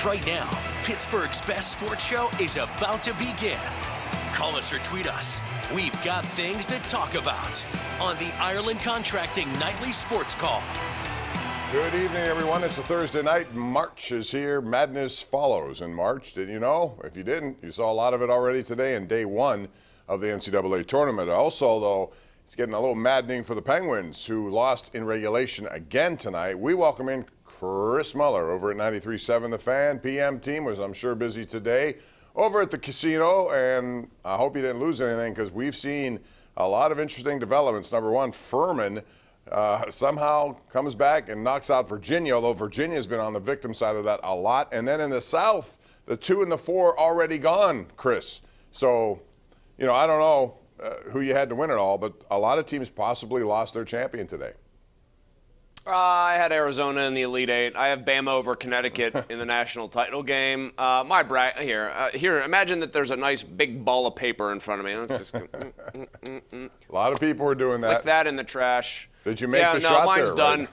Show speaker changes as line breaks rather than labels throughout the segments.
right now, Pittsburgh's best sports show is about to begin. Call us or tweet us. We've got things to talk about on the Ireland Contracting Nightly Sports Call.
Good evening, everyone. It's a Thursday night. March is here. Madness follows in March. Did you know? If you didn't, you saw a lot of it already today in day one of the NCAA tournament. Also, though, it's getting a little maddening for the Penguins, who lost in regulation again tonight. We welcome in Chris Mueller over at 93.7 The Fan. PM team was, I'm sure, busy today over at the casino, and I hope you didn't lose anything because we've seen a lot of interesting developments. Number one, Furman somehow comes back and knocks out Virginia, although Virginia's been on the victim side of that a lot. And then in the South, the 2 and the 4 already gone, Chris. So, I don't know who you had to win it all, but a lot of teams possibly lost their champion today.
I had Arizona in the Elite Eight. I have Bama over Connecticut in the national title game. Here, imagine that there's a nice big ball of paper in front of me. Let's just
A lot of people were doing that.
Flick that in the trash.
Did you make the shot
mine's
there?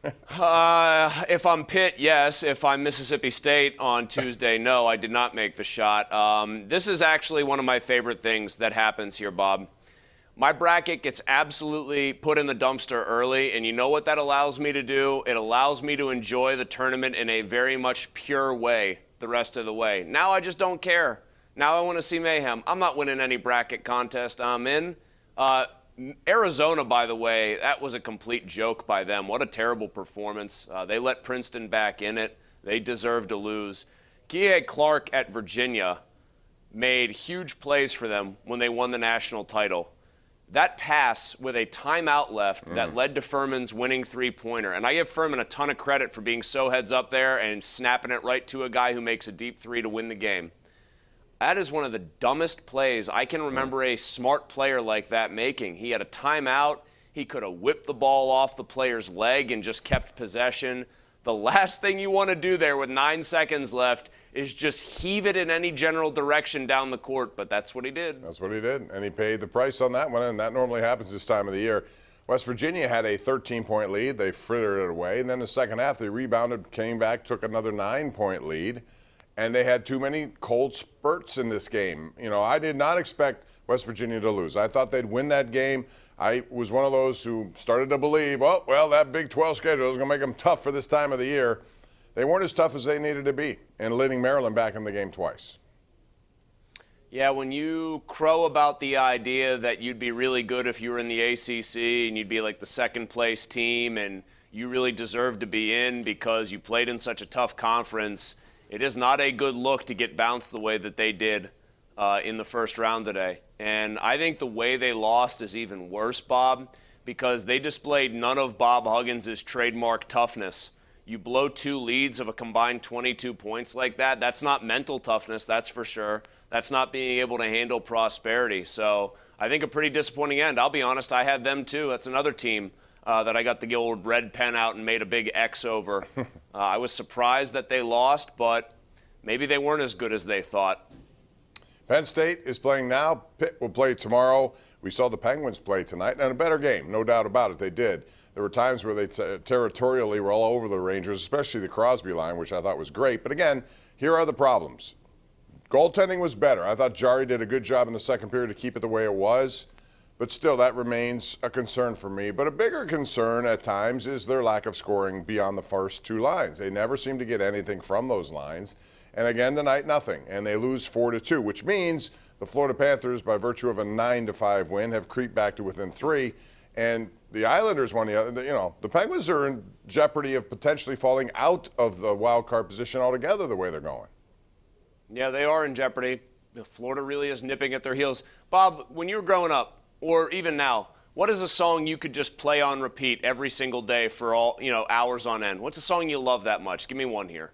Done. If I'm Pitt, yes. If I'm Mississippi State on Tuesday, no, I did not make the shot. This is actually one of my favorite things that happens here, Bob. My bracket gets absolutely put in the dumpster early, and you know what that allows me to do? It allows me to enjoy the tournament in a very much pure way the rest of the way. Now I just don't care. Now I want to see mayhem. I'm not winning any bracket contest I'm in. Arizona, by the way, that was a complete joke by them. What a terrible performance. They let Princeton back in it. They deserve to lose. Kihei Clark at Virginia made huge plays for them when they won the national title. That pass with a timeout left that led to Furman's winning three-pointer. And I give Furman a ton of credit for being so heads up there and snapping it right to a guy who makes a deep three to win the game. That is one of the dumbest plays I can remember a smart player like that making. He had a timeout. He could have whipped the ball off the player's leg and just kept possession. The last thing you want to do there with 9 seconds left is just heave it in any general direction down the court, but that's what he did.
That's what he did, and he paid the price on that one, and that normally happens this time of the year. West Virginia had a 13-point lead. They frittered it away, and then the second half they rebounded, came back, took another 9-point lead, and they had too many cold spurts in this game. I did not expect West Virginia to lose. I thought they'd win that game. I was one of those who started to believe, that Big 12 schedule is going to make them tough for this time of the year. They weren't as tough as they needed to be, and letting Maryland back in the game twice.
Yeah, when you crow about the idea that you'd be really good if you were in the ACC and you'd be like the second-place team and you really deserve to be in because you played in such a tough conference, it is not a good look to get bounced the way that they did in the first round today. And I think the way they lost is even worse, Bob, because they displayed none of Bob Huggins' trademark toughness. You blow 2 leads of a combined 22 points like that. That's not mental toughness, that's for sure. That's not being able to handle prosperity. So I think a pretty disappointing end. I'll be honest, I had them too. That's another team that I got the old red pen out and made a big X over. I was surprised that they lost, but maybe they weren't as good as they thought.
Penn State is playing now. Pitt will play tomorrow. We saw the Penguins play tonight, and a better game, no doubt about it. They did. There were times where they territorially were all over the Rangers, especially the Crosby line, which I thought was great. But again, here are the problems. Goaltending was better. I thought Jari did a good job in the second period to keep it the way it was. But still, that remains a concern for me. But a bigger concern at times is their lack of scoring beyond the first 2 lines. They never seem to get anything from those lines. And again, tonight, nothing. And they lose 4-2, which means the Florida Panthers, by virtue of a 9-5 win, have creeped back to within 3. And the Islanders won the other. The Penguins are in jeopardy of potentially falling out of the wild card position altogether the way they're going.
Yeah, they are in jeopardy. Florida really is nipping at their heels. Bob, when you were growing up, or even now, what is a song you could just play on repeat every single day for all, hours on end? What's a song you love that much? Give me one here.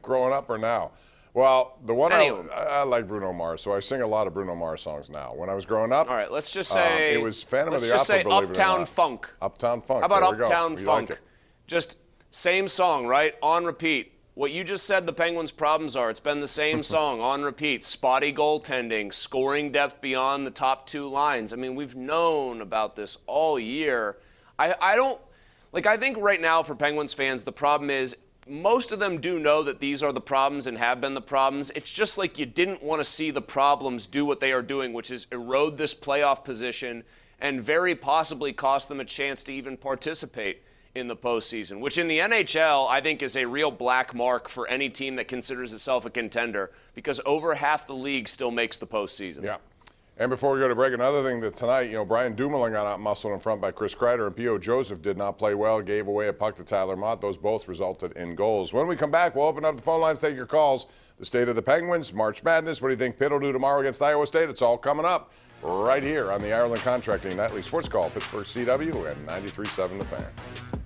Growing up or now? Well, the one
I
like Bruno Mars, so I sing a lot of Bruno Mars songs now. When I was growing up,
all right, let's just say
it was Phantom of the
Let's
Opera.
just say Uptown Funk.
Uptown Funk.
How about
there we
Uptown
go.
Funk?
Like it.
Just same song, right? On repeat. What you just said the Penguins' problems are, it's been the same song on repeat. Spotty goaltending, scoring depth beyond the top 2 lines. I mean, we've known about this all year. I think right now for Penguins fans, the problem is most of them do know that these are the problems and have been the problems. It's just like you didn't want to see the problems do what they are doing, which is erode this playoff position and very possibly cost them a chance to even participate in the postseason, which in the NHL I think is a real black mark for any team that considers itself a contender, because over half the league still makes the postseason.
Yeah. And before we go to break, another thing that tonight, Brian Dumoulin got out muscled in front by Chris Kreider, and P.O. Joseph did not play well, gave away a puck to Tyler Mott. Those both resulted in goals. When we come back, we'll open up the phone lines, take your calls. The state of the Penguins, March Madness. What do you think Pitt will do tomorrow against Iowa State? It's all coming up right here on the Ireland Contracting Nightly Sports Call, Pittsburgh CW and 93.7 The Fan.